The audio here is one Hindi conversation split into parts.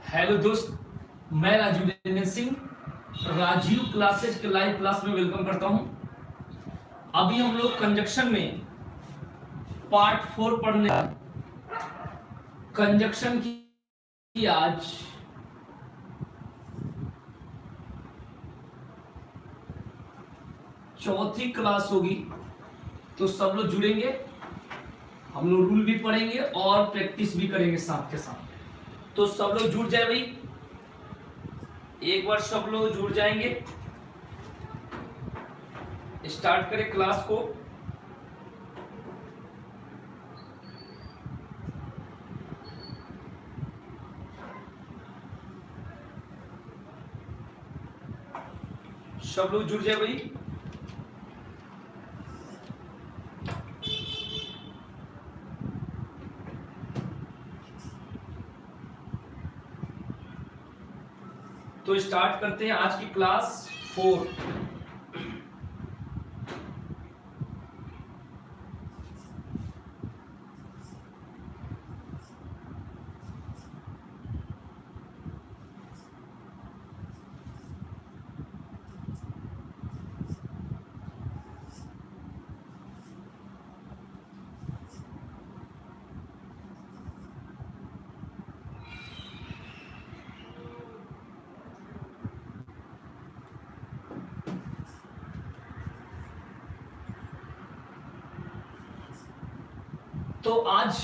हेलो दोस्त, मैं राजीव रंजन सिंह राजीव क्लासेज के लाइव क्लास में वेलकम करता हूं। अभी हम लोग कंजक्शन में पार्ट 4 पढ़ने। कंजक्शन की आज चौथी क्लास होगी, तो सब लोग जुड़ेंगे। हम लोग रूल भी पढ़ेंगे और प्रैक्टिस भी करेंगे साथ के साथ। तो सब लोग जुड़ जाए भाई, एक बार सब लोग जुड़ जाएंगे। स्टार्ट करें क्लास को। सब लोग जुड़ जाए भाई। तो स्टार्ट करते हैं आज की क्लास 4। तो आज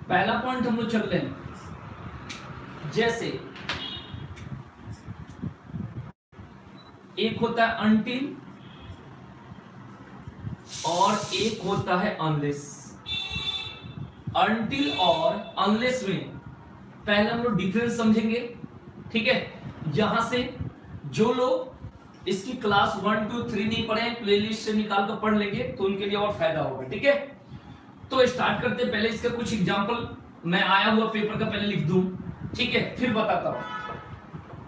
पहला पॉइंट हम लोग चल रहे हैं। जैसे एक होता है अनटिल और एक होता है अनलेस। अनटिल और अनलेस में पहले हम लोग डिफरेंस समझेंगे, ठीक है। यहां से जो लोग इसकी क्लास 1, 2, 3 नहीं पढ़े, प्लेलिस्ट से निकाल कर पढ़ लेंगे तो उनके लिए और फायदा होगा, ठीक है। तो स्टार्ट करते हैं। पहले इसका कुछ एग्जांपल मैं आया हुआ पेपर का पहले लिख दूं, ठीक है, फिर बताता हूं।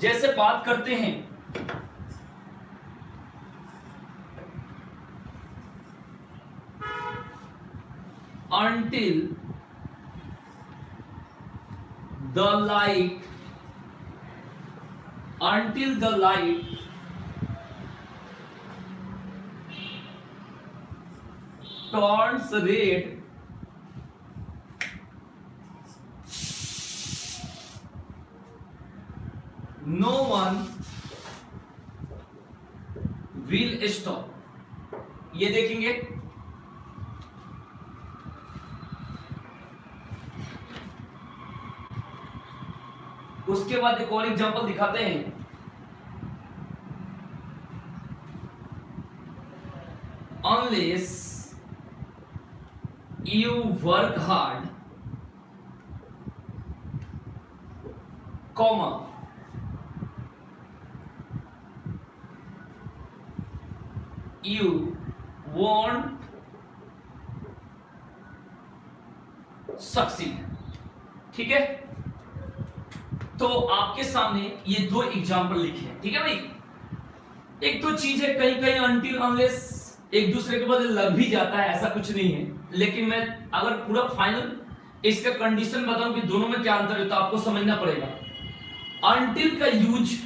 जैसे बात करते हैं until the light turns red, no one will stop। ये देखेंगे। उसके बाद एक और एग्जांपल दिखाते हैं। Unless you work hard, comma, you won't succeed, ठीक है। तो आपके सामने ये दो एग्जाम्पल लिखे हैं, ठीक है भाई। एक तो चीज है, कहीं कहीं अनटिल अनलेस एक दूसरे के बदले लग भी जाता है, ऐसा कुछ नहीं है। लेकिन मैं अगर पूरा फाइनल इसका कंडीशन बताऊं कि दोनों में क्या अंतर है तो आपको समझना पड़ेगा। अनटिल का यूज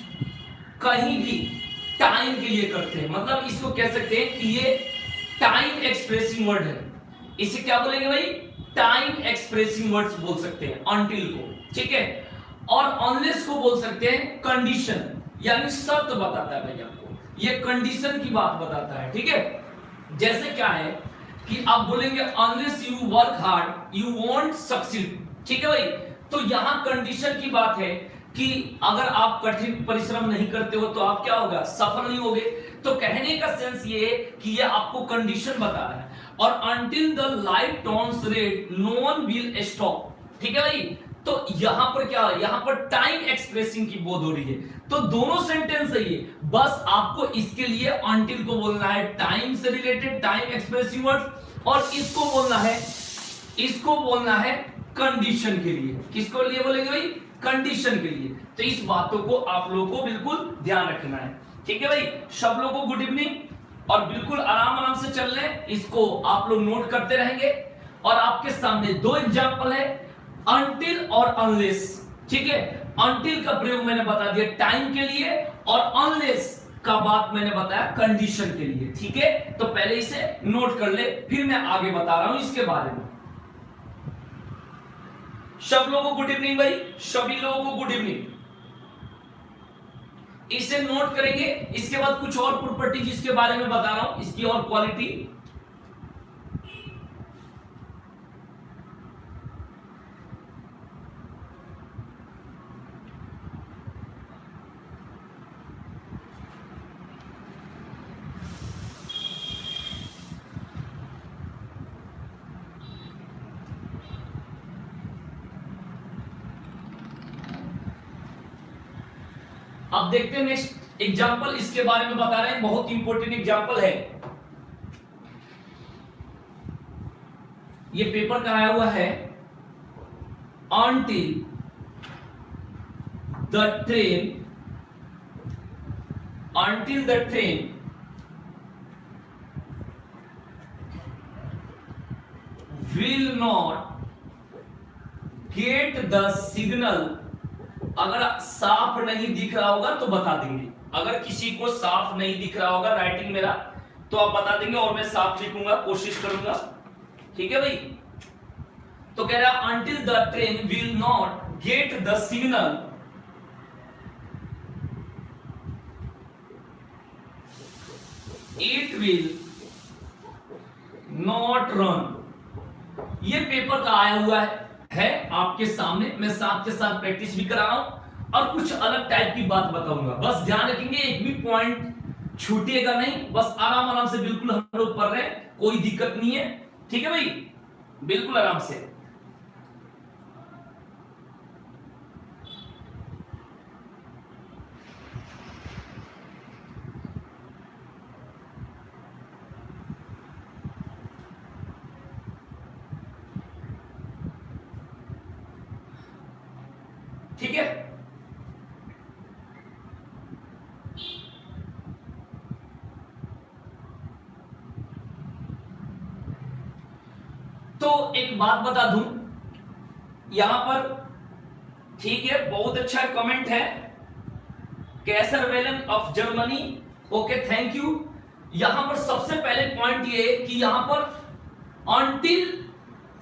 कहीं भी टाइम के लिए करते हैं, मतलब इसको कह सकते हैं कि ये टाइम एक्सप्रेसिंग वर्ड है। इसे क्या बोलेंगे भाई? टाइम एक्सप्रेसिंग वर्ड्स बोल सकते हैं अनटिल को, ठीक है। और अनलेस को बोल सकते हैं कंडीशन, यानी शर्त बताता है भाई आपको, ये कंडीशन की बात बताता है, ठीक है। जैसे क्या है कि आप बोलेंगे unless you work hard you won't succeed, ठीक है भाई। तो यहां कंडीशन की बात है कि अगर आप कठिन परिश्रम नहीं करते हो तो आप क्या होगा? सफल नहीं होगे। तो कहने का सेंस ये है कि ये आपको कंडीशन बता रहा है। और until the light turns red no one will stop, ठीक है भाई। तो यहां पर क्या है? यहां पर टाइम एक्सप्रेसिंग की बोध हो रही है। तो दोनों सेंटेंस है ये, बस आपको इसके लिए until को बोलना है टाइम से रिलेटेड, टाइम एक्सप्रेसिंग वर्ड, और इसको बोलना है कंडीशन के लिए। किसको लिए बोलेंगे भाई? कंडीशन के लिए। तो इस बातों को आप लोगों को बिल्कुल ध्यान रखना है, ठीक है भाई। सब लोगों को गुड इवनिंग, और बिल्कुल आराम आराम से चल रहे, इसको आप लोग नोट करते रहेंगे। और आपके सामने दो एग्जांपल है, अनटिल और अनलेस, ठीक है। until का प्रयोग मैंने बता दिया टाइम के लिए, और unless का बात मैंने बताया कंडीशन के लिए। ठीक है, तो पहले इसे नोट कर ले, फिर मैं आगे बता रहा हूं इसके बारे में। सब लोगों को गुड इवनिंग भाई, सभी लोगों को गुड इवनिंग। इसे नोट करेंगे, इसके बाद कुछ और प्रॉपर्टी जिसके बारे में बता रहा हूं, इसकी और क्वालिटी। अब देखते हैं नेक्स्ट एग्जांपल, इसके बारे में बता रहे हैं, बहुत इंपॉर्टेंट एग्जांपल है। ये पेपर का आया हुआ है, until the train will not get the signal। अगर साफ नहीं दिख रहा होगा तो बता देंगे, अगर किसी को साफ नहीं दिख रहा होगा राइटिंग मेरा तो आप बता देंगे और मैं साफ लिखूंगा, कोशिश करूंगा। ठीक है भाई, तो कह रहा है until the train will not get the signal it will not run। ये पेपर का आया हुआ है आपके सामने, मैं साथ के साथ प्रैक्टिस भी करा रहा हूं और कुछ अलग टाइप की बात बताऊंगा। बस ध्यान रखेंगे, एक भी पॉइंट छूटिएगा नहीं, बस आराम आराम से बिल्कुल हम लोग पढ़ रहे हैं, कोई दिक्कत नहीं है। ठीक है भाई, बिल्कुल आराम से। ठीक है, तो एक बात बता दूं यहां पर। ठीक है, बहुत अच्छा कमेंट है, Kaiser Wellen of Germany, okay thank you. यहां पर सबसे पहले पॉइंट ये कि यहां पर until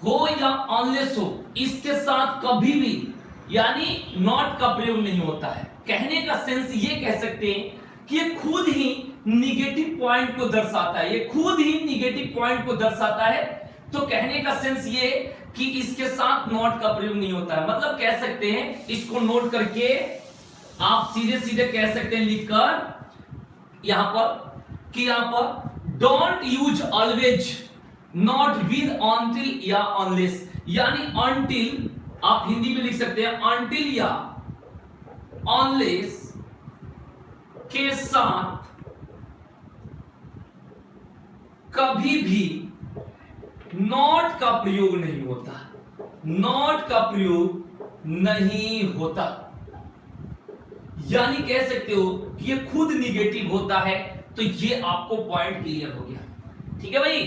हो या unless हो, इसके साथ कभी भी यानी नॉट का प्रयोग नहीं होता है। कहने का सेंस ये कह सकते हैं कि ये खुद ही निगेटिव पॉइंट को दर्शाता है, ये खुद ही निगेटिव पॉइंट को दर्शाता है। तो कहने का सेंस ये कि इसके साथ नॉट का प्रयोग नहीं होता है, मतलब कह सकते हैं इसको नोट करके आप सीधे सीधे कह सकते हैं लिखकर यहां पर कि यहां पर don't use always not with until या unless, यानी until आप हिंदी में लिख सकते हैं until या unless के साथ कभी भी नॉट का प्रयोग नहीं होता, नॉट का प्रयोग नहीं होता। यानी कह सकते हो कि ये खुद निगेटिव होता है। तो ये आपको पॉइंट क्लियर हो गया। ठीक है भाई,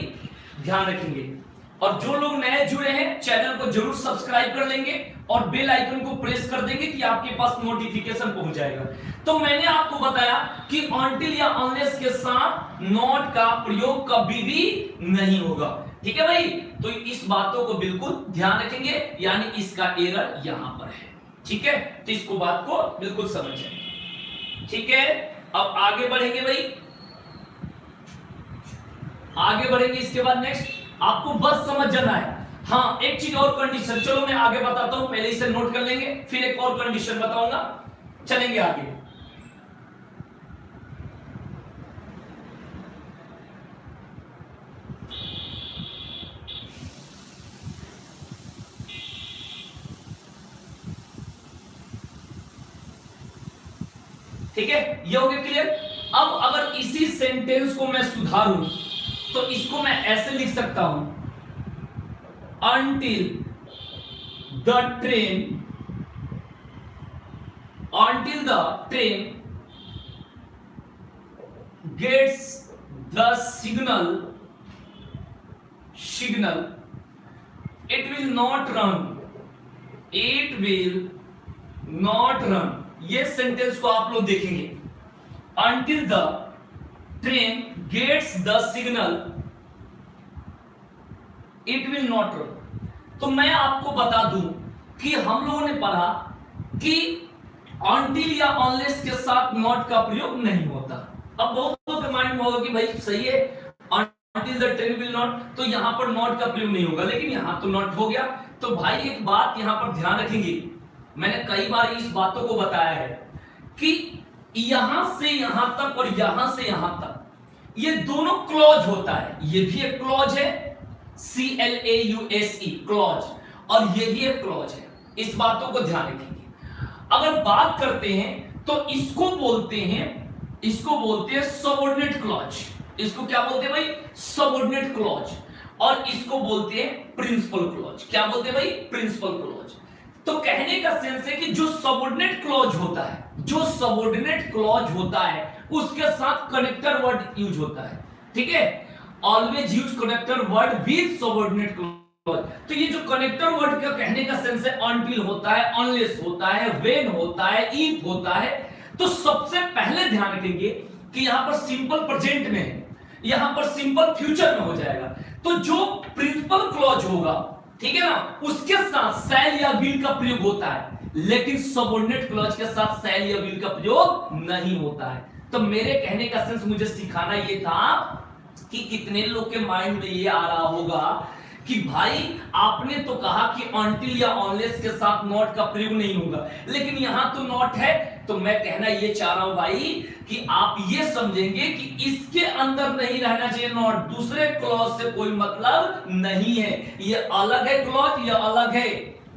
ध्यान रखेंगे। और जो लोग नए जुड़े हैं चैनल को जरूर सब्सक्राइब कर लेंगे और बेल आइकन को प्रेस कर देंगे कि आपके पास नोटिफिकेशन पहुंच जाएगा। तो मैंने आपको बताया कि until या unless के साथ नॉट का प्रयोग कभी भी नहीं होगा। ठीक है भाई, तो इस बातों को बिल्कुल ध्यान रखेंगे, यानी इसका एरर यहां पर है। ठीक है, तो इसको बात को बिल्कुल समझें। ठीक है, अब आगे बढ़ेंगे भाई, आगे बढ़ेंगे। इसके बाद नेक्स्ट आपको बस समझ जाना है। हाँ, एक चीज और कंडीशन, चलो मैं आगे बताता हूं, पहले इसे नोट कर लेंगे, फिर एक और कंडीशन बताऊंगा, चलेंगे आगे। ठीक है, ये हो गया क्लियर। अब अगर इसी सेंटेंस को मैं सुधारूं तो इसको मैं ऐसे लिख सकता हूं, until the train gets the signal it will not run, it will not run, ये सेंटेंस को आप लोग देखेंगे, until the train gets the signal it will not run। तो मैं आपको बता दूं कि हम लोगों ने पढ़ा कि until या unless के साथ not का प्रयोग नहीं होता। अब बहुत लोगों के माइंड में होगा कि भाई सही है until the train will not, तो यहां पर not का प्रयोग नहीं होगा, लेकिन यहां तो not हो गया। तो भाई एक बात यहां पर ध्यान रखेंगे, मैंने कई बार इस बातों को बताया है कि यहां से यहां तक और यहां से यहां तक ये दोनों क्लॉज होता है, ये भी एक क्लॉज है CLAUSE क्लॉज, और ये भी एक क्लॉज है, इस बातों को ध्यान रखेंगे। अगर बात करते हैं तो इसको बोलते हैं सबऑर्डिनेट क्लॉज, इसको क्या बोलते हैं भाई, सबऑर्डिनेट क्लॉज, और इसको बोलते हैं प्रिंसिपल क्लॉज। क्या बोलते हैं भाई, प्रिंसिपल क्लॉज। तो कहने का सेंस है कि जो सबऑर्डिनेट क्लॉज होता है, जो सबऑर्डिनेट क्लॉज होता है उसके साथ कनेक्टर वर्ड यूज होता है, ठीक है, always use connector word with subordinate clause. तो ये जो कनेक्टर वर्ड का कहने का सेंस है until होता है, unless होता है, when होता है, if होता है। तो सबसे पहले ध्यान रखेंगे कि यहां पर सिंपल प्रेजेंट में है, यहां पर सिंपल फ्यूचर में हो जाएगा। तो जो प्रिंसिपल क्लॉज होगा, ठीक है ना, उसके साथ शैल या विल का प्रयोग होता है, लेकिन सबऑर्डिनेट क्लॉज के साथ शैल या विल का प्रयोग नहीं होता है। तो मेरे कहने का सेंस मुझे सिखाना ये था कि कितने लोग के माइंड में ये आ रहा होगा कि भाई आपने तो कहा कि until या unless के साथ not का प्रयोग नहीं होगा, लेकिन यहां तो not है। तो मैं कहना ये चाह रहा हूं भाई कि आप ये समझेंगे कि इसके अंदर नहीं रहना चाहिए not, दूसरे क्लॉज से कोई मतलब नहीं है, ये अलग है क्लॉज, ये अलग है,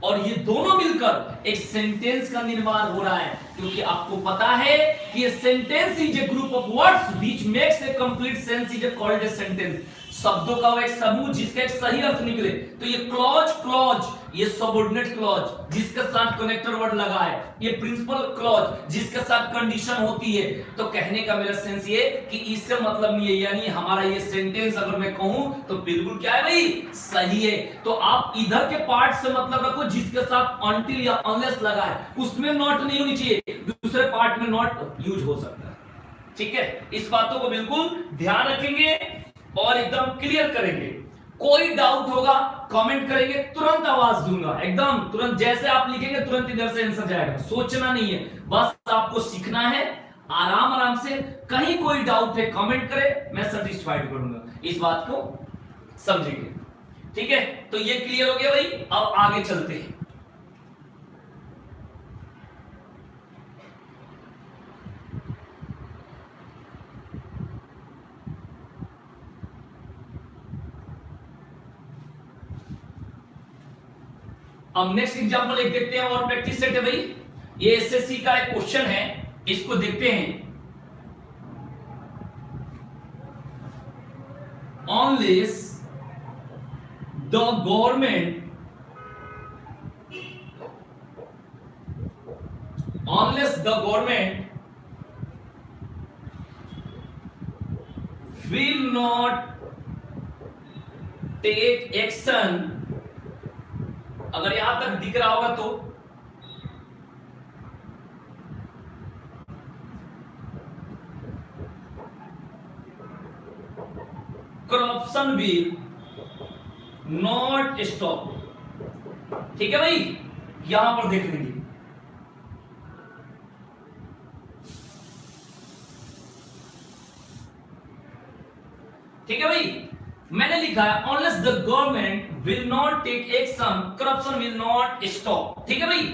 और ये दोनों मिलकर एक सेंटेंस का निर्माण हो रहा है। क्योंकि आपको पता है कि ये sentence is a group of words which makes a complete sense is called a sentence. शब्दों का वो एक समूह जिसका एक सही अर्थ निकले। तो ये क्लॉज, ये सबऑर्डिनेट क्लॉज जिसके साथ कनेक्टर वर्ड लगा है, ये प्रिंसिपल क्लॉज जिसके साथ कंडीशन होती है। तो कहने का मेरा सेंस ये कि इससे मतलब नहीं है, यानी हमारा ये सेंटेंस अगर मैं कहूं तो बिल्कुल क्या है भाई, सही है। तो आप इधर के पार्ट से मतलब रखो जिसके साथ until या unless लगा है, उसमें नॉट नहीं होनी चाहिए, दूसरे पार्ट में नॉट यूज हो सकता है, ठीक है। इस बातों को बिल्कुल ध्यान रखेंगे और एकदम क्लियर करेंगे। कोई डाउट होगा कमेंट करेंगे, तुरंत आवाज दूंगा, एकदम तुरंत, जैसे आप लिखेंगे तुरंत इधर से आंसर जाएगा, सोचना नहीं है, बस आपको सीखना है आराम आराम से। कहीं कोई डाउट है कमेंट करे, मैं सेटिस्फाइड करूंगा, इस बात को समझेंगे, ठीक है। तो ये क्लियर हो गया भाई, अब आगे चलते हैं। अब नेक्स्ट एग्जांपल एक देखते हैं और प्रैक्टिस सेट है भाई, ये एसएससी का एक क्वेश्चन है, इसको देखते हैं। Unless the government will not take action, अगर यहां तक दिख रहा होगा तो करप्शन विल नॉट स्टॉप, ठीक है भाई, यहां पर देख लीजिए, ठीक है भाई। मैंने लिखा है unless the government will not take action, corruption will not stop, ठीक है भाई।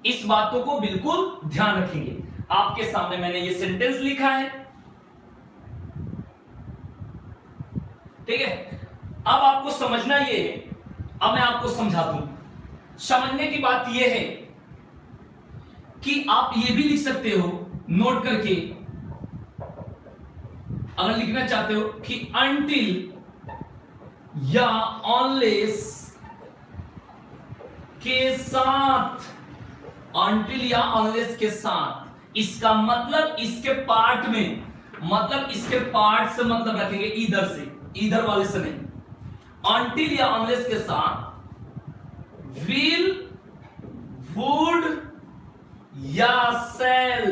इस बातों को बिल्कुल ध्यान रखेंगे। आपके सामने मैंने ये सेंटेंस लिखा है, ठीक है। अब आपको समझना ये है, अब मैं आपको समझा दूं। समझने की बात ये है कि आप ये भी लिख सकते हो नोट करके, अगर लिखना चाहते हो कि until या unless के साथ, until या unless के साथ, इसका मतलब इसके पार्ट में, मतलब इसके पार्ट से मतलब रखेंगे इधर से, इधर वाले से नहीं। until या unless के साथ will, would या सेल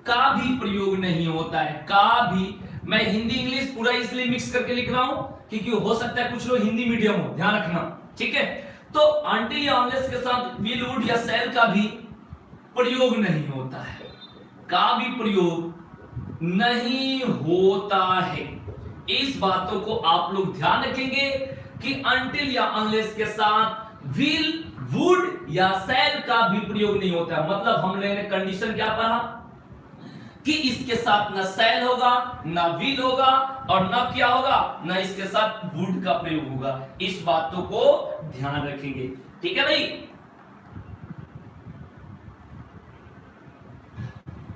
का भी प्रयोग नहीं होता है। का भी, मैं हिंदी इंग्लिश पूरा इसलिए मिक्स करके लिख रहा हूं क्योंकि हो सकता है कुछ लोग हिंदी मीडियम हो, ध्यान रखना, ठीक है। तो अनटिल या अनलेस के साथ विल, वुड या सेल का भी प्रयोग नहीं होता है, का भी प्रयोग नहीं होता है। इस बातों को आप लोग ध्यान रखेंगे कि अनटिल या अनलेस के साथ विल, वुड या सेल का भी प्रयोग नहीं होता है। मतलब हमने कंडीशन क्या पढ़ा कि इसके साथ न सेल होगा, न विल होगा और न क्या होगा, न इसके साथ वुड का प्रयोग होगा। इस बातों को ध्यान रखेंगे, ठीक है भाई।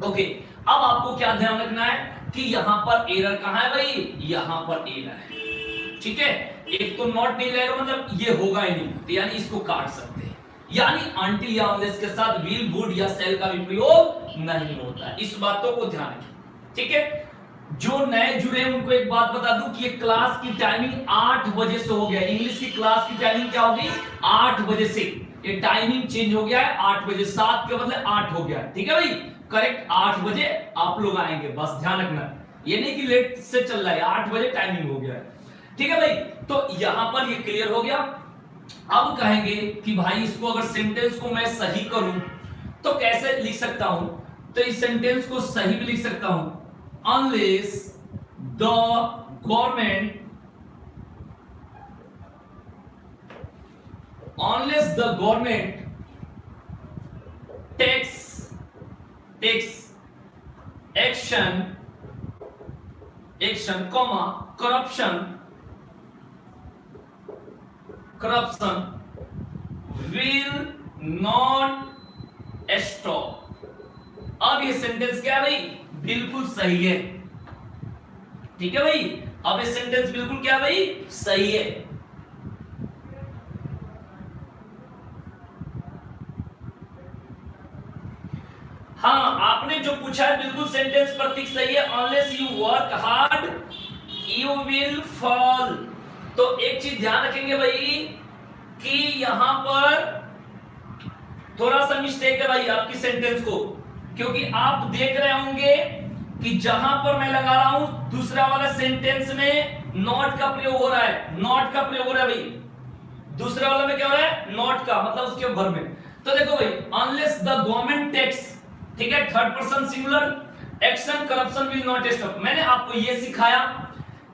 ओके, अब आपको क्या ध्यान रखना है कि यहां पर एरर कहां है भाई, यहां पर एरर है, ठीक है। एक तो नॉट नहीं रहेगा, मतलब ये होगा ही नहीं, तो यानी इसको काट सकते हैं। यानी अनटिल या अनलेस के साथ विल, वुड या सेल का भी प्रयोग नहीं होता है। इस बातों को ध्यान रखें, ठीक है। जो नए जुड़े हैं उनको एक बात बता दूं कि ये क्लास की टाइमिंग 8 बजे से हो गया। इंग्लिश की क्लास की टाइमिंग क्या होगी, 8 बजे से। ये टाइमिंग चेंज हो गया है, 8 बजे, 7 के बदले 8 हो गया है, ठीक है भाई। करेक्ट 8 बजे आप लोग आएंगे, बस ध्यान रखना। ये नहीं कि लेट से चल रहा है, 8 बजे टाइमिंग हो गया है, ठीक है भाई। तो यहां पर ये क्लियर हो गया। अब कहेंगे कि भाई इसको अगर सेंटेंस को मैं सही करूं तो कैसे लिख सकता हूं, तो इस सेंटेंस को सही भी लिख सकता हूं, unless the government, unless the government takes action comma corruption will not stop। अब ये सेंटेंस क्या है भाई, बिल्कुल सही है, ठीक है भाई। अब ये सेंटेंस बिल्कुल क्या है भाई, सही है। हाँ, आपने जो पूछा है बिल्कुल सेंटेंस प्रतीक सही है। Unless you work hard you will fall. तो एक चीज ध्यान रखेंगे भाई कि यहां पर थोड़ा सा मिस्टेक है भाई आपकी सेंटेंस को, क्योंकि आप देख रहे होंगे कि जहां पर मैं लगा रहा हूं दूसरा वाला सेंटेंस में नॉट का प्रयोग हो रहा है, नॉट का प्रयोग हो रहा है भाई। दूसरा वाला में क्या हो रहा है, नॉट का, मतलब उसके भर में। तो देखो भाई, अनलेस द गवर्नमेंट टेक्स, ठीक है, third person singular, action corruption will not stop. मैंने आपको यह सिखाया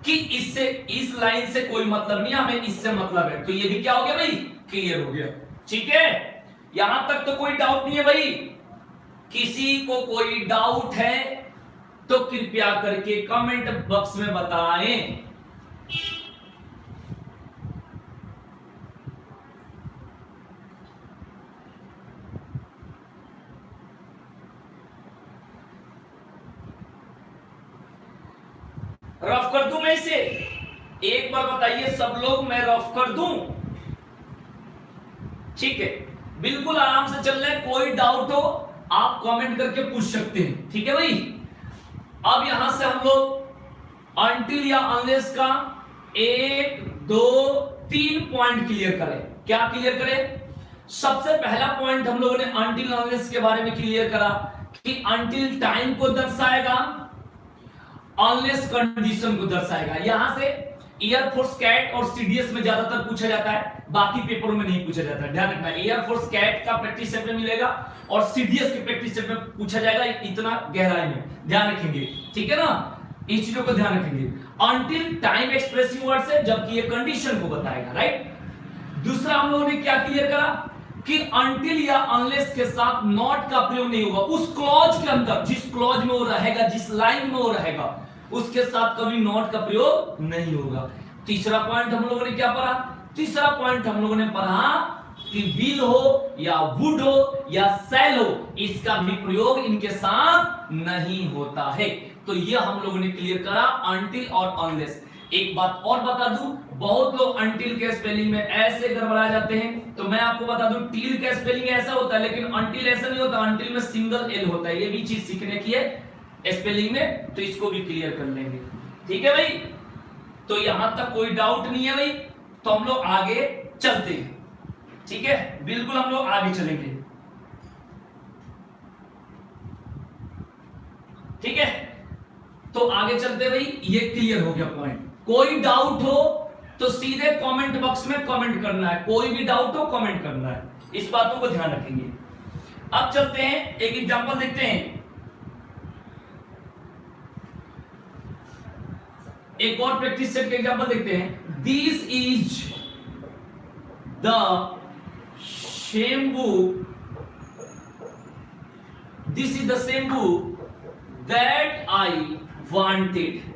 कि इससे, इस लाइन से कोई मतलब नहीं, हमें इससे मतलब है। तो ये भी क्या हो गया भाई, क्लियर हो गया, ठीक है। यहां तक तो कोई डाउट नहीं है भाई। किसी को कोई डाउट है तो कृपया करके कमेंट बॉक्स में बताएं। रफ कर दूं मैं इसे, एक बार बताइए सब लोग, मैं रफ कर दूं, ठीक है। बिल्कुल आराम से चल रहा है, कोई डाउट हो आप कमेंट करके पूछ सकते हैं, ठीक है भाई। अब यहां से हम लोग अनटिल या अनलेस का 1 2 3 पॉइंट क्लियर करें। क्या क्लियर करें? सबसे पहला पॉइंट हम लोगों ने अनटिल अनलेस के बारे में क्लियर करा कि अनटिल टाइम को दर्शाएगा, अनलेस कंडीशन को दर्शाएगा। यहां से एयरफोर्स कैट और सीडीएस में ज्यादातर पूछा जाता है, बाकी पेपरों में नहीं पूछा जाता है, ध्यान रखना। एयरफोर्स कैट का प्रैक्टिस सेट में मिलेगा और सीडीएस के प्रैक्टिस सेट में पूछा जाएगा, इतना गहराई में, ध्यान रखेंगे, ठीक है ना। इस चीजों को ध्यान रखेंगे। अनटिल टाइम एक्सप्रेसिव वर्ड से, जबकि ये कंडीशन को बताएगा, राइट। दूसरा हम लोगों ने क्या क्लियर करा कि अनटिल या अनलेस के साथ नॉट का प्रयोग नहीं होगा। उस क्लॉज के अंदर, जिस क्लॉज में वो रहेगा, जिस लाइन में वो रहेगा, उसके साथ कभी नॉट का प्रयोग नहीं होगा। तीसरा पॉइंट हम लोगों ने क्या पढ़ा? तीसरा पॉइंट हम लोगों ने पढ़ा कि विल हो या वुड हो या शैल हो, इसका भी प्रयोग इनके साथ नहीं होता है। तो ये हम लोगों ने क्लियर करा अनटिल और अनलेस। एक बात और बता दूं, बहुत लोग अनटिल के स्पेलिंग में ऐसे गड़बड़ा जाते हैं, तो मैं आपको बता दूं टिल का स्पेलिंग ऐसा होता है, लेकिन अनटिल ऐसा नहीं होता। अनटिल में सिंगल एल होता है, ये भी चीज सीखने की है स्पेलिंग में, तो इसको भी क्लियर कर लेंगे, ठीक है भाई। तो यहां तक कोई डाउट नहीं है भाई, तो हम लोग आगे चलते हैं, ठीक है, बिल्कुल हम लोग आगे चलेंगे। ठीक है, तो आगे चलते भाई, ये क्लियर हो गया पॉइंट। कोई डाउट हो तो सीधे कमेंट बॉक्स में कमेंट करना है, कोई भी डाउट हो कमेंट करना है, इस बातों को ध्यान रखेंगे। अब चलते हैं, एक एग्जांपल देखते हैं, एक और प्रैक्टिस सेट का एग्जांपल देखते हैं। This is the same book, this is the same book that I wanted.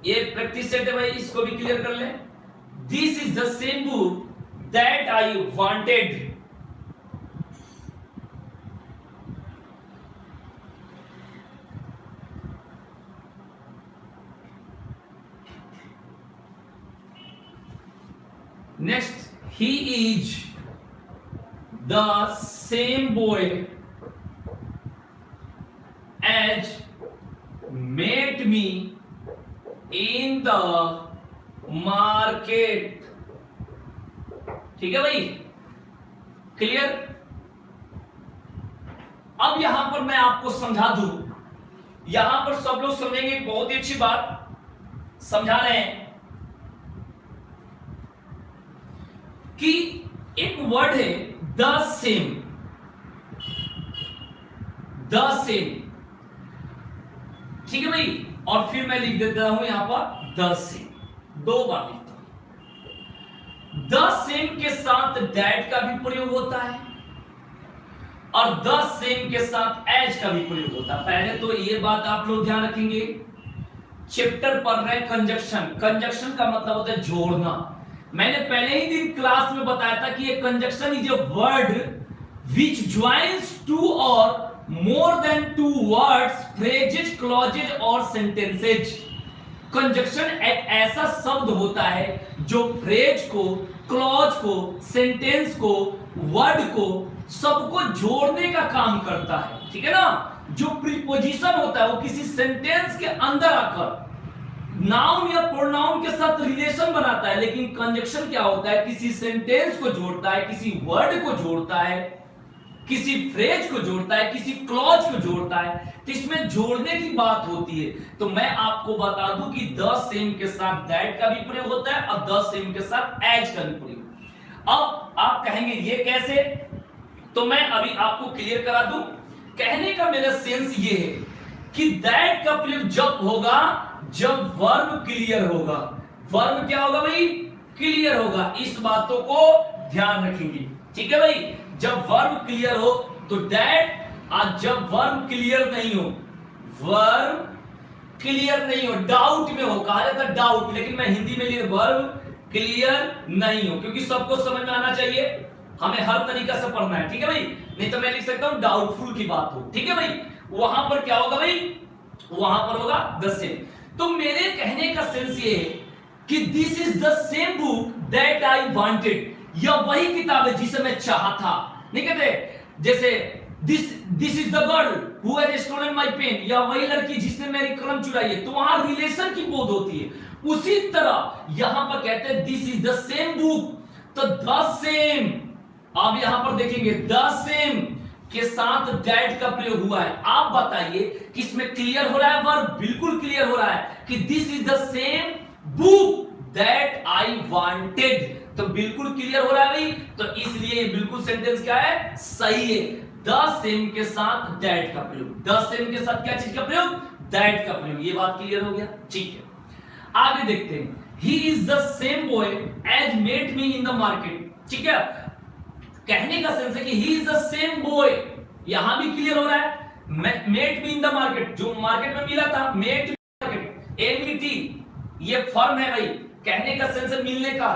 ये प्रैक्टिस सेट है भाई, इसको भी क्लियर कर ले। This is the same book that I wanted. Next, he is the same boy as met me in the market। ठीक है भाई, क्लियर। अब यहां पर मैं आपको समझा दूं, यहां पर सब लोग समझेंगे, बहुत ही अच्छी बात समझा रहे हैं कि एक वर्ड है द सेम, द सेम, ठीक है भाई, और फिर मैं लिख देता हूं यहां पर द सेम, दो बार लिखता हूं। द सेम के साथ दैट का भी प्रयोग होता है और द सेम के साथ एज का भी प्रयोग होता है। पहले तो ये बात आप लोग ध्यान रखेंगे, चैप्टर पढ़ रहे कंजक्शन, कंजक्शन का मतलब होता है जोड़ना। मैंने पहले ही दिन क्लास में बताया था कि ये conjunction is a word which joins two और more than two words, phrases, clauses और सेंटेंसेज। कंजक्शन एक ऐसा शब्द होता है जो फ्रेज को, क्लॉज को, सेंटेंस को, वर्ड को, सबको जोड़ने का काम करता है, ठीक है ना। जो प्रीपोजिशन होता है वो किसी सेंटेंस के अंदर आकर नाउन या प्रोनाउन के साथ रिलेशन बनाता है, लेकिन कंजक्शन क्या होता है, किसी सेंटेंस को जोड़ता है, किसी वर्ड को जोड़ता है, किसी फ्रेज को जोड़ता है, किसी क्लॉज को जोड़ता है, तो इसमें जोड़ने की बात होती है। तो मैं आपको बता दूं कि द सेम के साथ दैट का भी प्रयोग होता है और द सेम के साथ एज का भी प्रयोग। अब आप कहेंगे ये कैसे, तो मैं अभी आपको क्लियर करा दूं। कहने का मेरा सेंस ये है कि दैट का प्रयोग जब होगा जब वर्ब क्लियर होगा। वर्ब क्या होगा भाई, क्लियर होगा, इस बातों को ध्यान रखेंगे, ठीक है भाई। जब वर्ब क्लियर हो तो दैट, आज जब वर्ब क्लियर नहीं हो, वर्ब क्लियर नहीं हो, डाउट में हो, कहा जाता है डाउट, लेकिन मैं हिंदी में लिख वर्ब क्लियर नहीं हो, क्योंकि सबको समझ में आना चाहिए, हमें हर तरीका से पढ़ना है, ठीक है भाई। नहीं तो मैं लिख सकता हूं डाउटफुल की बात हो, ठीक है भाई। वहां पर क्या होगा भाई, वहां पर होगा द सेम। तो मेरे कहने का सेंस ये है कि this is the same book that I wanted, यह वही किताब है जिसे मैं चाहा था। नहीं कहते जैसे this is the girl who has stolen my pen, यह वही लड़की जिसने मेरी कलम चुराई है, तो वहां रिलेशन की बोध होती है। उसी तरह यहां पर कहते हैं this is the same book, तो द सेम, अब यहां पर देखेंगे द सेम के साथ दैट का प्रयोग हुआ है। आप बताइए कि इसमें क्लियर हो रहा है वर्ब, बिल्कुल क्लियर हो रहा है कि this is the same book that I wanted, तो बिल्कुल क्लियर हो रहा है भाई। तो इसलिए बिल्कुल सेंटेंस क्या है, सही है। द सेम के साथ दैट का प्रयोग, द सेम के साथ क्या चीज का प्रयोग, दैट का प्रयोग, ये बात क्लियर हो गया, ठीक है। आगे देखते हैं, he is the same boy as met me in the market, ठीक है। कहने का सेंस है कि he is the same boy, यहां भी क्लियर हो रहा है, met me in the market, जो मार्केट में मिला था, मेट मार्केट, एमईटी, ये फर्म है भाई, कहने का सेंस है मिलने का।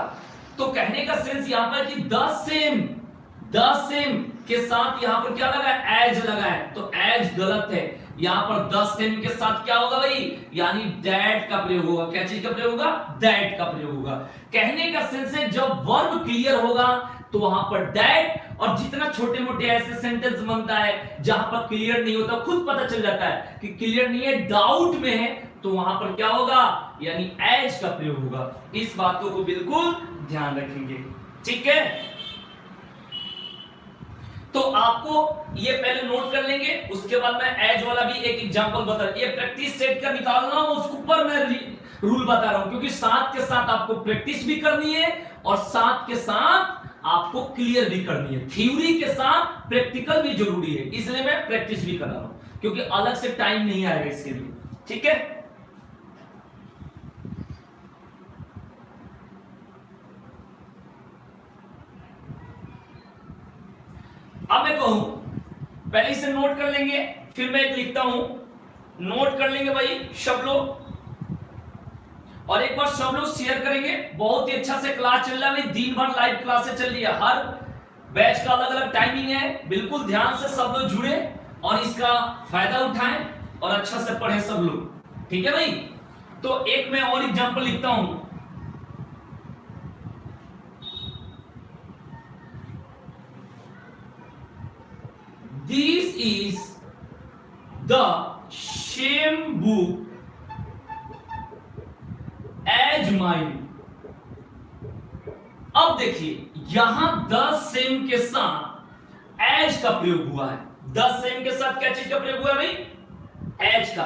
तो कहने का सेंस यहां पर कि द सेम, द सेम के साथ यहां पर क्या लगा है, एज लगा है, तो एज गलत है। यहां पर द सेम के साथ क्या होगा भाई, यानी दैट का प्रयोग होगा। क्या चीज का प्रयोग होगा, दैट का प्रयोग होगा। कहने का सेंस है जब वर्ब क्लियर होगा तो वहां पर दैट, और जितना छोटे मोटे ऐसे सेंटेंस बनता है जहां पर क्लियर नहीं होता, खुद पता चल जाता है कि क्लियर नहीं है, डाउट में है, तो वहां पर क्या होगा, यानी एज का प्रयोग होगा। इस बातों को बिल्कुल ध्यान रखेंगे, ठीक है। तो आपको ये पहले नोट कर लेंगे, उसके बाद मैं एज वाला भी एक एग्जांपल बता, ये प्रैक्टिस सेट का निकालना उसके ऊपर मैं रूल बता रहा हूं, क्योंकि साथ के साथ आपको प्रैक्टिस भी करनी है और साथ के साथ आपको क्लियर भी करनी है। थ्योरी के साथ प्रैक्टिकल भी जरूरी है, इसलिए मैं प्रैक्टिस भी कर रहा हूं, क्योंकि अलग से टाइम नहीं आएगा इसके लिए। ठीक है, अब मैं कहूं पहले इसे नोट कर लेंगे, फिर मैं एक लिखता हूं, नोट कर लेंगे भाई सब लोग, और एक बार सब लोग शेयर करेंगे। बहुत ही अच्छा से क्लास चल रहा है भाई, दिन भर लाइव क्लासेस चल रही है, हर बैच का अलग अलग टाइमिंग है, बिल्कुल ध्यान से सब लोग जुड़े और इसका फायदा उठाएं और अच्छा से पढ़ें सब लोग। ठीक है भाई, तो एक मैं और एग्जांपल लिखता हूं, this is the same book as mine. अब देखिए यहां द सेम के साथ एज का प्रयोग हुआ है। द सेम के साथ क्या चीज का प्रयोग हुआ है भाई? एज का।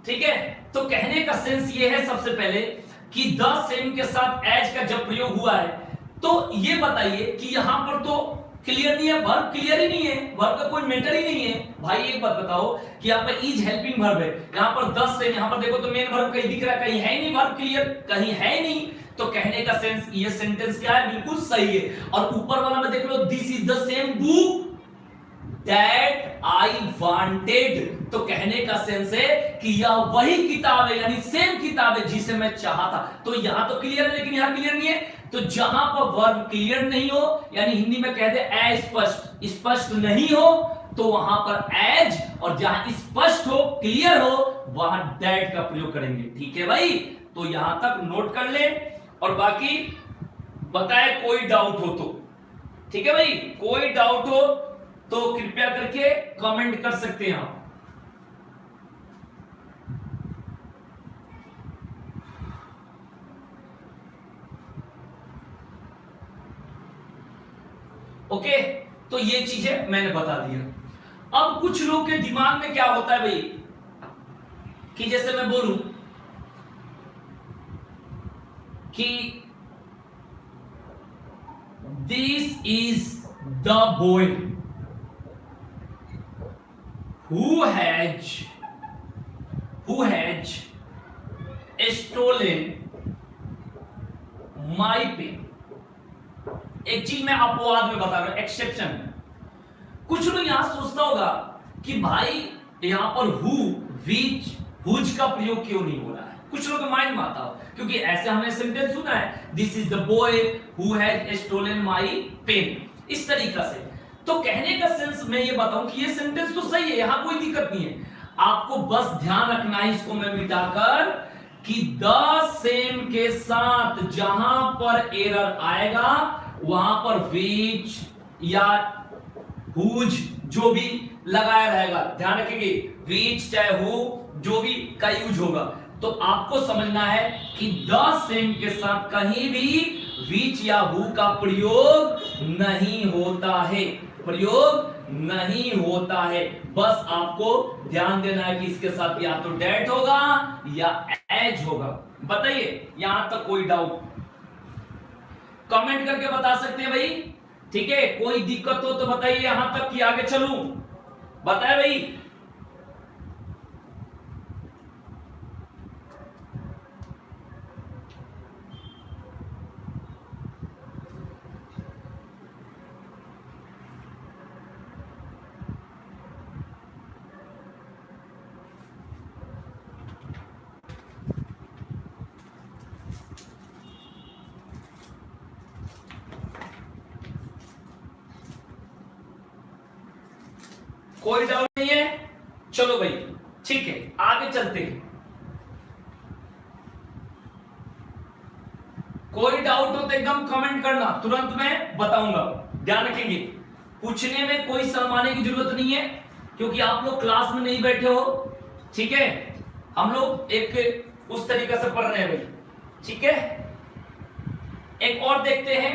ठीक है, तो कहने का सेंस ये है सबसे पहले कि द सेम के साथ एज का जब प्रयोग हुआ है तो ये बताइए कि यहां पर तो क्लियर नहीं है, वर्ब क्लियर ही नहीं है, वर्ब का कोई मैटर ही नहीं है। भाई एक बात बताओ कि यहाँ पर इज हेल्पिंग वर्ब है, यहाँ पर 10 से, यहाँ पर देखो तो मेन वर्ब कहीं दिख रहा है, कहीं है ही नहीं, वर्ब क्लियर कहीं है ही नहीं, तो कहने का सेंस ये सेंटेंस क्या है? बिल्कुल सही है। और ऊपर वाला में देख लो, this is the same book that I wanted, तो कहने का सेंस है कि यह वही किताब है, यानी सेम किताब है जिसे मैं चाहता। तो यहां तो क्लियर है लेकिन यहां क्लियर नहीं है, तो जहां पर वर्ब क्लियर नहीं हो, यानी हिंदी में कहते हैं अस्पष्ट, स्पष्ट नहीं हो, तो वहां पर एज, और जहां स्पष्ट हो, क्लियर हो, वहां दैट का प्रयोग करेंगे। ठीक है भाई, तो यहां तक नोट कर ले और बाकी बताए कोई डाउट हो तो। ठीक है भाई, कोई डाउट हो तो कृपया करके कमेंट कर सकते हैं आप। ओके, तो ये चीजें मैंने बता दिया। अब कुछ लोग के दिमाग में क्या होता है भाई, कि जैसे मैं बोलूं कि this is the boy who has stolen my pen। एक चीज मैं अपवाद में बता रहा हूं, एक्सेप्शन। कुछ लोग यहां सोचता होगा कि भाई यहां पर हु, विच, हुज का प्रयोग क्यों नहीं हो रहा है, कुछ लोग माइंड में आता हो, क्योंकि ऐसे हमने सेंटेंस सुना है, this is the boy who has stolen my pen, इस तरीका से। तो कहने का सेंस मैं ये बताऊं कि ये सेंटेंस तो सही है, यहां कोई दिक्कत नहीं है, आपको बस ध्यान रखना है इसको मैं मिटाकर कि द सेम के साथ जहां पर एरर आएगा वहां पर विच या हुज जो भी लगाया रहेगा, ध्यान रखेंगे, विच चाहे हु जो भी का यूज होगा, तो आपको समझना है कि द सेम के साथ कहीं भी विच या हु का प्रयोग नहीं होता है, प्रयोग नहीं होता है। बस आपको ध्यान देना है कि इसके साथ या तो डेट होगा या एज होगा। बताइए यहां तक कोई डाउट? कमेंट करके बता सकते हैं भाई। ठीक है, कोई दिक्कत हो तो बताइए यहां तक कि आगे चलूं, बताए भाई। कोई डाउट नहीं है? चलो भाई ठीक है, आगे चलते हैं। कोई डाउट हो तो एकदम कमेंट करना, तुरंत मैं बताऊंगा। ध्यान रखेंगे, पूछने में कोई शर्माने की जरूरत नहीं है, क्योंकि आप लोग क्लास में नहीं बैठे हो। ठीक है, हम लोग एक उस तरीके से पढ़ रहे हैं भाई। ठीक है, एक और देखते हैं,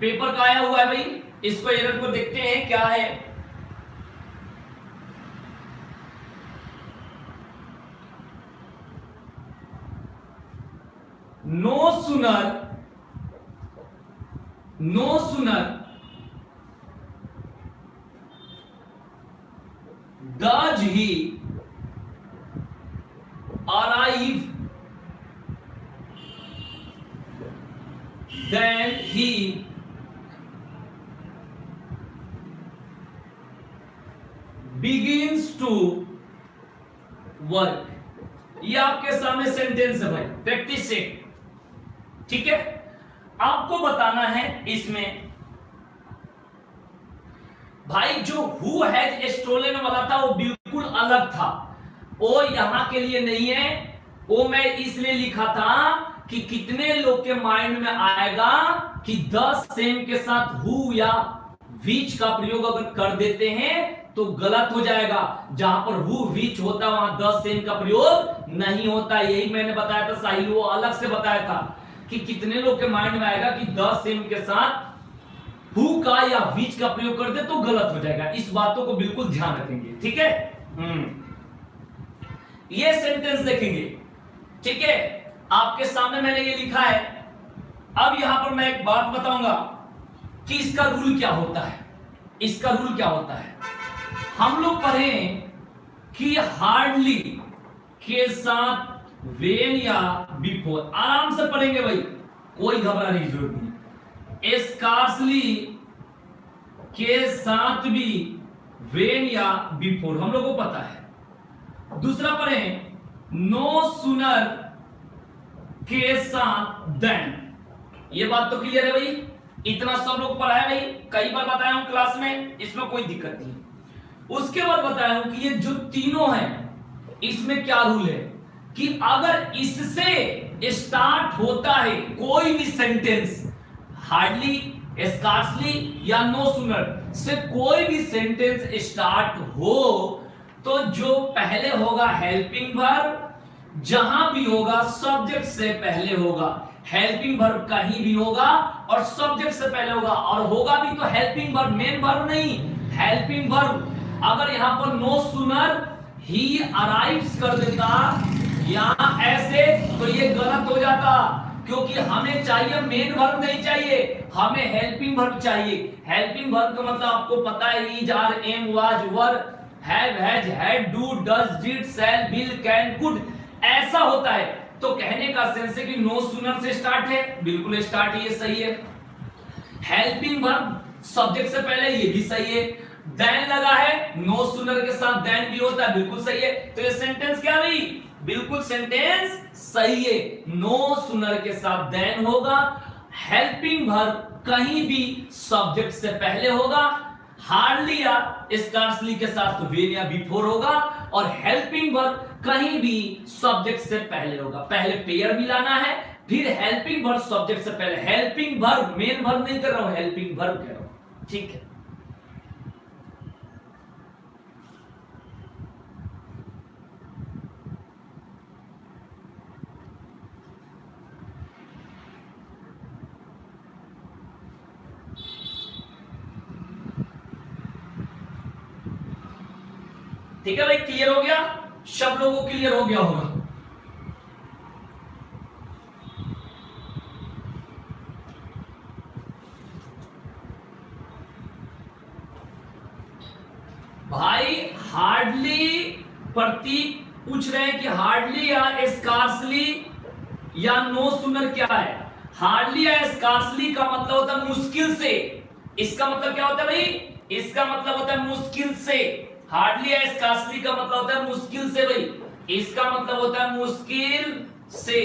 पेपर का आया हुआ है भाई, इसको एरर को देखते हैं क्या है। No sooner does he arrive then he begins to work। ये आपके सामने सेंटेंस है भाई, प्रैक्टिस से। ठीक है, आपको बताना है इसमें भाई जो हु हैज स्टोलन वाला था वो बिल्कुल अलग था, वो यहां के लिए नहीं है। वो मैं इसलिए लिखा था कि कितने लोग के माइंड में आएगा कि द सेम के साथ हु या विच का प्रयोग अगर कर देते हैं तो गलत हो जाएगा। जहां पर हु विच होता वहां द सेम का प्रयोग नहीं होता। यही मैंने बताया था, साहिल वो अलग से बताया था कि कितने लोग के माइंड में आएगा कि द सेम के साथ हु का या विच का प्रयोग कर दे तो गलत हो जाएगा। इस बातों को बिल्कुल ध्यान रखेंगे, ठीक है। ये सेंटेंस देखेंगे, ठीक है। आपके सामने मैंने ये लिखा है। अब यहां पर मैं एक बात बताऊंगा कि इसका रूल क्या होता है। इसका रूल क्या होता है, हम लोग पढ़े कि हार्डली के साथ वेन या बिफोर, आराम से पढ़ेंगे भाई, कोई घबराने की जरूरत नहीं। स्कार्सली के साथ भी वेन या बिफोर हम लोग को पता है। दूसरा पढ़े नो सुनर के साथ देन, ये बात तो क्लियर है भाई, इतना सब लोग पढ़ा है भाई, कई बार बताया हूं क्लास में, इसमें कोई दिक्कत नहीं। उसके बाद बताया हूं कि ये जो तीनों हैं इसमें क्या रूल है कि अगर इससे स्टार्ट होता है कोई भी सेंटेंस, हार्डली, स्कार्सली या नो सुनर से कोई भी सेंटेंस स्टार्ट हो तो जो पहले होगा हेल्पिंग वर्ब, जहां भी होगा सब्जेक्ट से पहले होगा। हेल्पिंग वर्ब कहीं भी होगा और सब्जेक्ट से पहले होगा, और होगा भी तो हेल्पिंग वर्ब, मेन वर्ब नहीं, हेल्पिंग वर्ब। अगर यहां पर नो सुनर ही अराइव्स कर देता या ऐसे तो ये गलत हो जाता, क्योंकि हमें चाहिए मेन वर्ब नहीं चाहिए, हमें हेल्पिंग वर्ब चाहिए। हेल्पिंग वर्ब का मतलब आपको पता है, is, are, am, was, were, have, has, had, do, does, did, shall, will, can, could, ऐसा होता है। तो कहने का सेंस है कि नो सुनर से स्टार्ट है, बिल्कुल स्टार्ट, ये सही है। हेल्पिंग वर्ब सब्जेक्ट से पहले, ये भी सही है। देन लगा है, नो सुनर के साथ देन भी होता है, बिल्कुल सही है। तो ये सेंटेंस क्या हुई, बिल्कुल सेंटेंस सही है। नो सुनर के साथ देन होगा, हेल्पिंग वर्ब कहीं भी सब्जेक्ट से पहले होगा, हार्डली या स्कार्सली के साथ वेन या बिफोर होगा, और हेल्पिंग वर्ब कहीं भी सब्जेक्ट से पहले होगा। पहले पेयर मिलाना है, फिर हेल्पिंग वर्ब सब्जेक्ट से पहले। हेल्पिंग वर्ब, मेन वर्ब नहीं कर रहा हूं, हेल्पिंग वर्ब कह रहा हूं, ठीक है। ठीक है भाई, क्लियर हो गया, सब लोगों को क्लियर हो गया होगा। भाई हार्डली प्रतीक पूछ रहे हैं कि हार्डली या स्कार्सली या नो सुनर क्या है। हार्डली या स्कार्सली का मतलब होता है मुश्किल से। इसका मतलब क्या होता है भाई, इसका मतलब होता है मुश्किल से। हार्डली या स्कार्सली का मतलब होता है मुश्किल से भाई, इसका मतलब होता है मुश्किल से,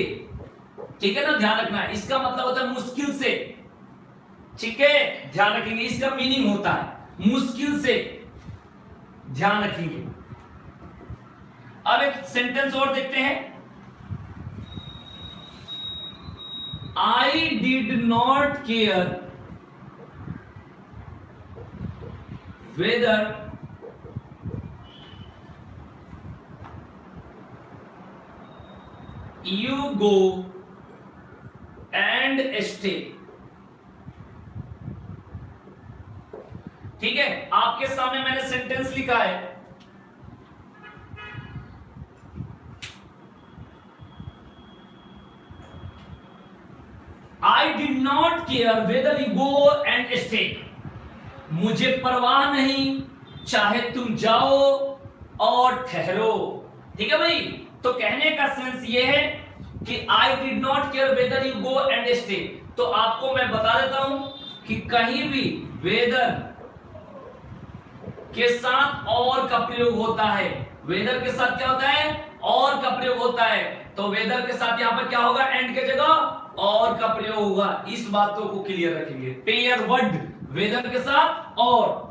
ठीक है ना, ध्यान रखना है। इसका मतलब होता है मुश्किल से, ठीक है, ध्यान रखेंगे, इसका मीनिंग होता है मुश्किल से, ध्यान रखेंगे। अब एक सेंटेंस और देखते हैं। I did not care whether you go and stay। ठीक है, आपके सामने मैंने सेंटेंस लिखा है, I did not care whether you go and stay. मुझे परवाह नहीं चाहे तुम जाओ और ठहरो। ठीक है भाई, तो कहने का सेंस ये है कि I did not care whether you go and stay. तो आपको मैं बता देता हूं कि कहीं भी वेदर के साथ और का प्रयोग होता है, वेदर के साथ क्या होता है, और का प्रयोग होता है। तो वेदर के साथ यहां पर क्या होगा, एंड के जगह और का प्रयोग होगा। इस बातों को क्लियर रखेंगे, पेयर वर्ड वेदर के साथ और।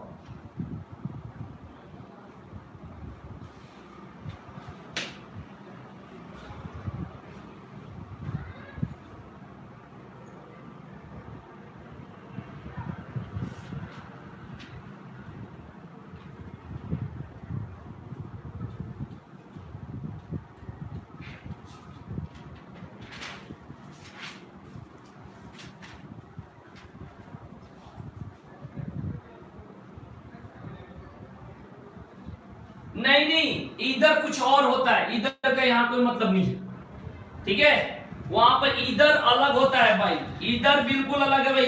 नहीं नहीं, इधर कुछ और होता है, इधर का यहां कोई मतलब नहीं है। ठीक है, वहां पर इधर अलग होता है भाई, इधर बिल्कुल अलग है भाई।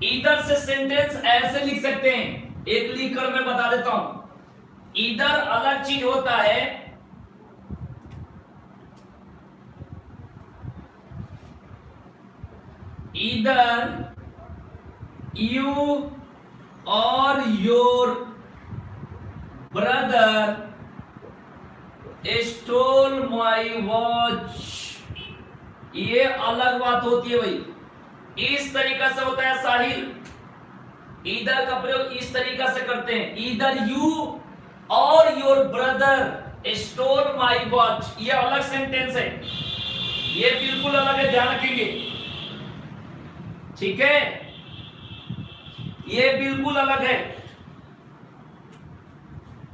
इधर से सेंटेंस ऐसे लिख सकते हैं, एक लिखकर मैं बता देता हूं। इधर अलग चीज होता है, इधर यू और your brother stole my watch, ये अलग बात होती है भाई। इस तरीका से होता है साहिल, इधर का प्रयोग इस तरीका से करते हैं, इधर यू और your brother stole my watch, ये अलग सेंटेंस है, ये बिल्कुल अलग है, ध्यान रखेंगे। ठीक है, ये बिल्कुल अलग है।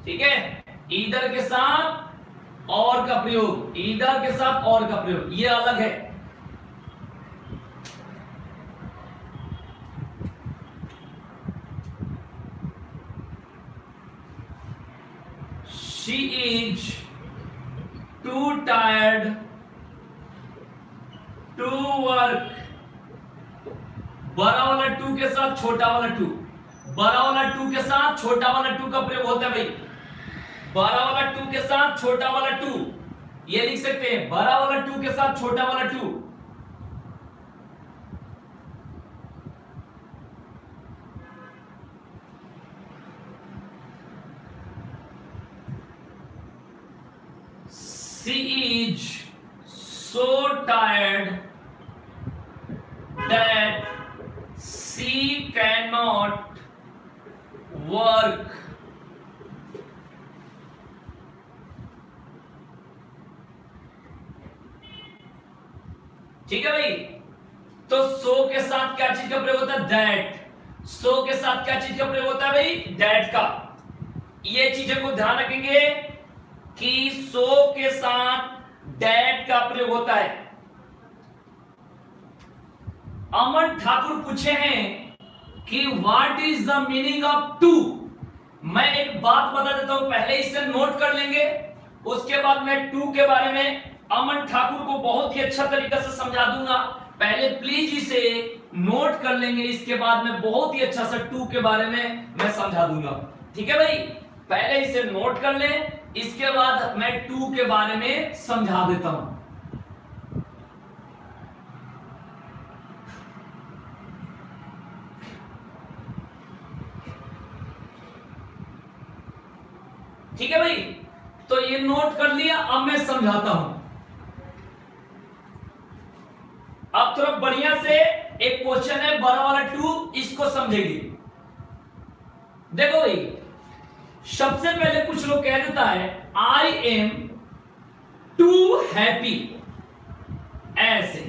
ठीक है, इधर के साथ और का प्रयोग, इधर के साथ और का प्रयोग, ये अलग है। She is too tired to work। बड़ा वाला टू के साथ छोटा वाला टू, बड़ा वाला टू के साथ छोटा वाला टू का प्रयोग होता है भाई। बड़ा वाला टू के साथ छोटा वाला टू, ये लिख सकते हैं, बड़ा वाला टू के साथ छोटा वाला to. She is so tired that she cannot work। ठीक है भाई, तो सो के साथ क्या चीज का प्रयोग होता है, दैट। सो के साथ क्या चीज का प्रयोग होता है भाई, दैट का। ये चीजें को ध्यान रखेंगे कि सो के साथ दैट का प्रयोग होता है। अमन ठाकुर पूछे हैं कि what is the meaning of too. मैं एक बात बता देता हूं, पहले इसे नोट कर लेंगे, उसके बाद मैं टू के बारे में अमन ठाकुर को बहुत ही अच्छा तरीका से समझा दूंगा। पहले प्लीज इसे नोट कर लेंगे, इसके बाद मैं बहुत ही अच्छा सा टू के बारे में मैं समझा दूंगा। ठीक है भाई, पहले इसे नोट कर लें, इसके बाद मैं टू के बारे में समझा देता हूं। ठीक है भाई, तो ये नोट कर लिया, अब मैं समझाता हूं। अब थोड़ा बढ़िया से एक क्वेश्चन है बड़ा वाला टू, इसको समझेंगे। देखो भाई, सबसे पहले कुछ लोग कह देता है आई एम टू हैप्पी, ऐसे।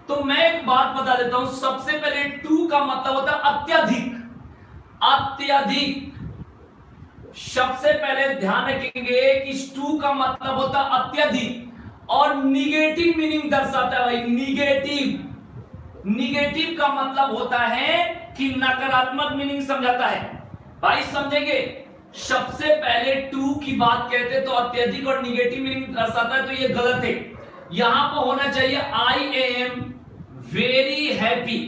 तो मैं एक बात बता देता हूं, सबसे पहले टू का मतलब होता है अत्यधिक, अत्यधिक। सबसे पहले ध्यान रखेंगे कि टू का मतलब होता है अत्यधिक और निगेटिव मीनिंग दर्शाता है भाई, निगेटिव। निगेटिव का मतलब होता है कि नकारात्मक मीनिंग समझाता है। भाई समझेंगे, सबसे पहले टू की बात कहते तो अत्यधिक और निगेटिव मीनिंग दर्शाता है, तो ये गलत है। यहां पर होना चाहिए आई एम वेरी हैप्पी।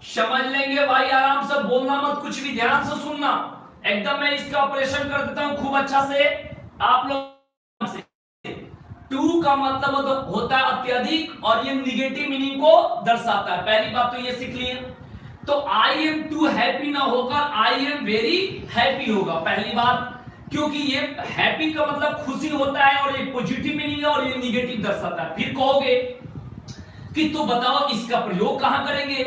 समझ लेंगे भाई, आराम से बोलना मत, कुछ भी ध्यान से सुनना। एकदम मैं इसका ऑपरेशन कर देता हूं खूब अच्छा से आप लोग से। टू का मतलब होता है अत्यधिक और ये निगेटिव मीनिंग को दर्शाता है। पहली बात तो ये सीख लिए। तो आई एम टू हैप्पी ना होकर आई एम वेरी हैप्पी होगा, पहली बात। क्योंकि ये हैप्पी का मतलब खुशी होता है और ये पॉजिटिव मीनिंग है और ये निगेटिव दर्शाता है। फिर कहोगे कि तो बताओ इसका प्रयोग कहां करेंगे,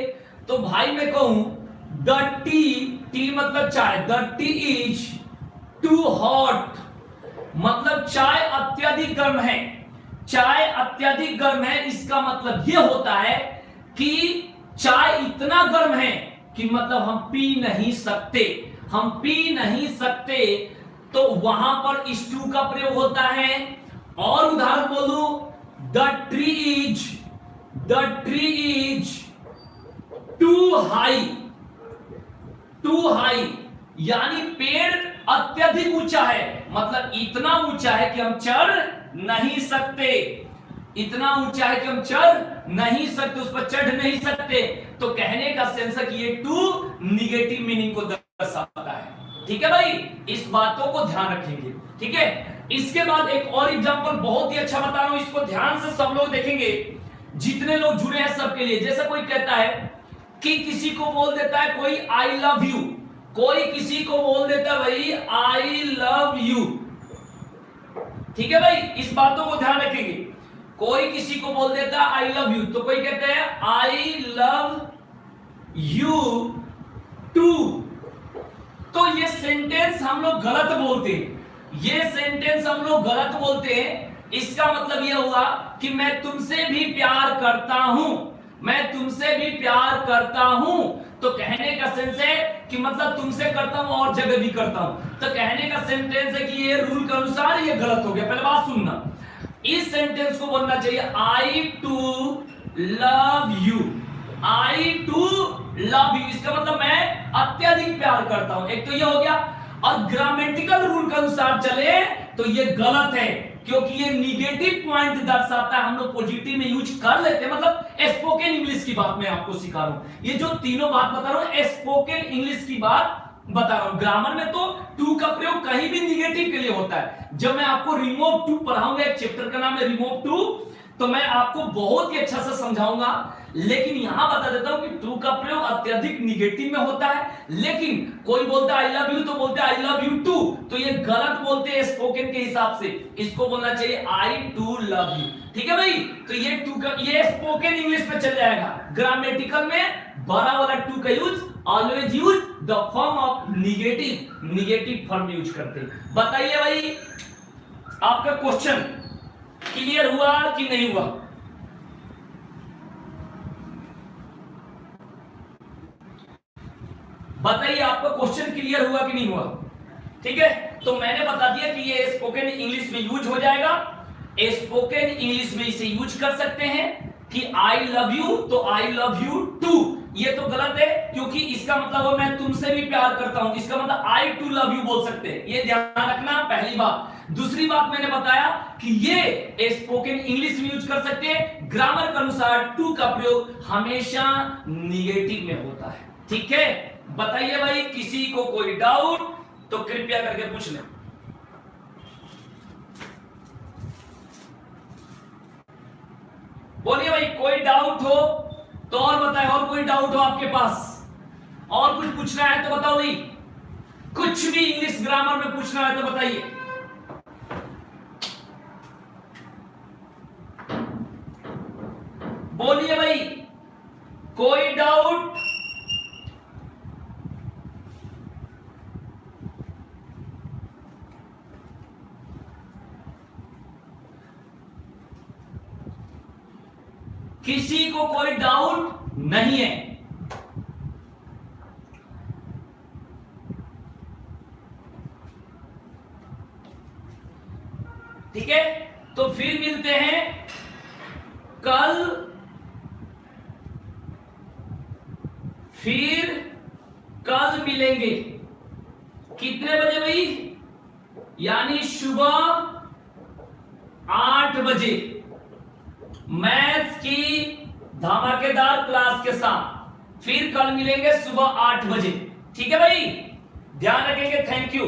तो भाई मैं कहूं द टी, टी मतलब चाय, the tea is too hot, मतलब चाय अत्यधिक गर्म है। चाय अत्यधिक गर्म है, इसका मतलब यह होता है कि चाय इतना गर्म है कि मतलब हम पी नहीं सकते, हम पी नहीं सकते। तो वहां पर इस टू का प्रयोग होता है। और उदाहरण बोलूं, the tree is too high, too high यानी पेड़ अत्यधिक ऊंचा है, मतलब इतना ऊंचा है कि हम चढ़ नहीं सकते, इतना ऊंचा है कि हम चढ़ नहीं सकते, उस पर चढ़ नहीं सकते। तो कहने का सेंस है कि ये टू निगेटिव मीनिंग को दर्शाता है। ठीक है भाई, इस बातों को ध्यान रखेंगे। ठीक है, इसके बाद एक और एग्जांपल बहुत ही अच्छा बता रहा हूं, इसको ध्यान से सब लोग देखेंगे, जितने लोग जुड़े हैं सबके लिए। जैसा कोई कहता है कि किसी को बोल देता है कोई आई लव यू, कोई किसी को बोल देता है भाई आई लव यू। ठीक है भाई, इस बातों को ध्यान रखेंगे। कोई किसी को बोल देता है आई लव यू, तो कोई कहते हैं आई लव यू टू। तो ये सेंटेंस हम लोग गलत बोलते हैं, ये सेंटेंस हम लोग गलत बोलते हैं। इसका मतलब यह हुआ कि मैं तुमसे भी प्यार करता हूं, मैं तुमसे भी प्यार करता हूं। तो कहने का सेंस है कि मतलब तुमसे करता हूं और जगह भी करता हूं। तो कहने का सेंटेंस है कि ये रूल के अनुसार ये गलत हो गया। पहले बात सुनना, इस सेंटेंस को बोलना चाहिए I too love you, I too love you. इसका मतलब मैं अत्यधिक प्यार करता हूं, एक तो ये हो गया। और ग्रामेटिकल रूल के अनुसार चले तो ये गलत है, क्योंकि ये निगेटिव पॉइंट दर्शाता है। हम लोग पॉजिटिव में यूज कर लेते हैं, मतलब स्पोकन इंग्लिश की बात मैं आपको सिखा रहा हूं। ये जो तीनों बात बता रहा हूं स्पोकन इंग्लिश की बात बता रहा हूं। ग्रामर में तो टू का प्रयोग कहीं भी निगेटिव के लिए होता है। जब मैं आपको रिमूव टू पढ़ाऊंगा, एक चैप्टर का नाम है रिमूव टू, तो मैं आपको बहुत ही अच्छा से समझाऊंगा। लेकिन यहां बता देता हूं कि टू का प्रयोग अत्यधिक निगेटिव में होता है। लेकिन कोई बोलता है आई लव यू तो बोलते हैं आई लव यू टू, तो ये गलत बोलते हैं स्पोकन के हिसाब से। इसको बोलना चाहिए आई टू लव यू। ठीक है भाई, तो ये टू का ये स्पोकन इंग्लिश में चल जाएगा। ग्रामेटिकल में बड़ा वाला टू का use always use the form of negative, negative form use करते हैं। बताइए भाई, आपका क्वेश्चन क्लियर हुआ कि नहीं हुआ? बताइए, आपका क्वेश्चन क्लियर हुआ कि नहीं हुआ? ठीक है, तो मैंने बता दिया कि ये स्पोकन इंग्लिश में यूज हो जाएगा। स्पोकन इंग्लिश में इसे यूज कर सकते हैं कि आई लव यू तो आई लव यू टू। ये तो गलत है, क्योंकि इसका मतलब है मैं तुमसे भी प्यार करता हूं, इसका मतलब आई टू लव यू बोल सकते हैं। ये ध्यान रखना, पहली बात। दूसरी बात मैंने बताया कि ये स्पोकन इंग्लिश में यूज कर सकते हैं। ग्रामर के अनुसार टू का प्रयोग हमेशा निगेटिव में होता है। ठीक है, बताइए भाई, किसी को कोई डाउट तो कृपया करके पूछ लें। बोलिए भाई, कोई डाउट हो तो और बताएं। और कोई डाउट हो आपके पास, और कुछ पूछना है तो बताओ भाई। कुछ भी इंग्लिश ग्रामर में पूछना है तो बताइए। बोलिए भाई, कोई डाउट? किसी को कोई डाउट नहीं है? ठीक है, तो फिर मिलते हैं कल फिर कल मिलेंगे कितने बजे भाई, यानी सुबह 8 बजे मैथ्स की धमाकेदार क्लास के साथ। फिर कल मिलेंगे सुबह 8 बजे, ठीक है भाई, ध्यान रखेंगे। Thank you.